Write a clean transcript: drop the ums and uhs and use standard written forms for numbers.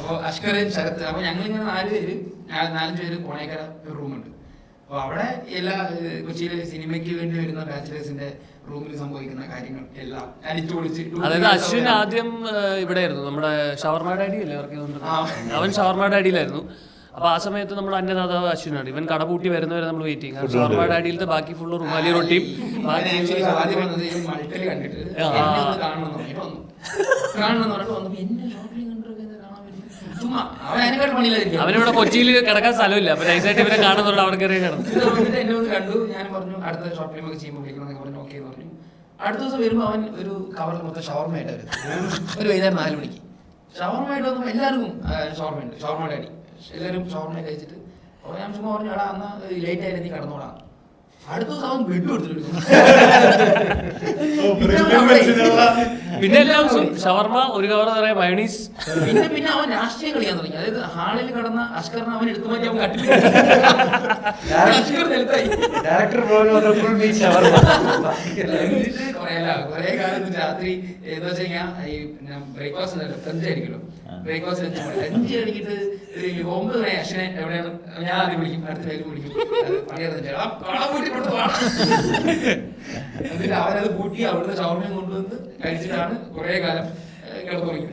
അപ്പോൾ അഷ്കറും ശരത്ത്, അപ്പോൾ ഞങ്ങളിങ്ങനെ 4 പേര് കോണേക്കര ഒരു റൂമുണ്ട്. അപ്പോൾ അവിടെ എല്ലാ കൊച്ചിയിലെ സിനിമയ്ക്ക് വേണ്ടി വരുന്ന ബാച്ചിലേഴ്സിന്റെ റൂമിൽ സംഭവിക്കുന്ന കാര്യങ്ങൾ എല്ലാം അടിച്ചു പൊളിച്ച്. അതായത് അശ്വിൻ ആദ്യം ഇവിടെ ആയിരുന്നു, നമ്മുടെ ഷവർമ ഡാഡി അല്ലേ വർക്ക് ചെയ്തോണ്ടിരുന്നത്, അവൻ ഷവർമ ഡാഡിയിലായിരുന്നു. അപ്പൊ ആ സമയത്ത് നമ്മുടെ അന്യദാതാവ് അശ്വിനാണ്. ഇവൻ കടപൂട്ടി വരുന്നവരെ നമ്മൾ വെയിറ്റ് ചെയ്യും. ഷവർമ ഡാഡിയിലത്തെ ബാക്കി ഫുള്ള് റുമാലി റൊട്ടിയും ആദ്യം വന്നത് ഈ മൾട്ടിൽ കണ്ടിട്ട് കാണണം അവനിവിടെ കൊച്ചിയിൽ കിടക്കാൻ സ്ഥലമില്ല, അപ്പൊ നൈസായിട്ട് ഇവരെ കാണുന്നുണ്ട്. അവിടെ കയറി എന്നെ ഒന്ന് കണ്ടു. ഞാൻ പറഞ്ഞു അടുത്ത ഷോർട്ട് ഫിലിം ഒക്കെ ചെയ്യുമ്പോൾ വിളിക്കണം പറഞ്ഞു. ഓക്കെ എന്ന് പറഞ്ഞു. അടുത്ത ദിവസം വരുമ്പോൾ അവൻ ഒരു കവറിൽ മൊത്തം ഷവർമയായിട്ട് വരും. ഒരു വൈകുന്നേരം 4 മണിക്ക് ഷവർമയായിട്ട് വന്നപ്പോൾ എല്ലാവർക്കും ഷവർമയുണ്ട്, ഷവർമ ഡാഡി എല്ലാവരും ഷവർമ കഴിച്ചിട്ട്. അപ്പോൾ ഞാൻ ചുമ്മാ പറഞ്ഞു എടാ അന്ന് ലേറ്റ് ആയിട്ട് നീ കടന്നോളാം. അടുത്ത ദിവസം അവൻ ബെഡ് കൊടുത്തിട്ട് പിന്നെ എല്ലാം ഷവർമ, ഒരു കവർ നിറയെ മയോണീസ്. പിന്നെ അവൻ രാഷ്ട്രീയം കളിക്കാൻ തുടങ്ങി. അതായത് ഹാളിൽ കിടന്ന അഷ്കറിനെ അവൻ എടുത്തു മാറ്റി അവൻ കട്ടിൽ കുറെ കാലം രാത്രി എന്താ വെച്ച് കഴിഞ്ഞാൽ ഈ ബ്രേക്ക്ഫാസ്റ്റ് ലഞ്ചായിരിക്കുമല്ലോ, ബ്രേക്ക്ഫാസ്റ്റ് ലഞ്ച് കഴിഞ്ഞിട്ട് 9 മണി അശ്വിനെ എവിടെയാണ് ഞാൻ ആദ്യം വിളിക്കും, അടുത്ത പേര് വിളിക്കും. എന്നിട്ട് അവനത് കൂട്ടി അവിടുത്തെ ഷവർമയും കൊണ്ടുവന്ന് കഴിച്ചിട്ടാണ് കുറെ കാലം കിടന്നുറങ്ങി.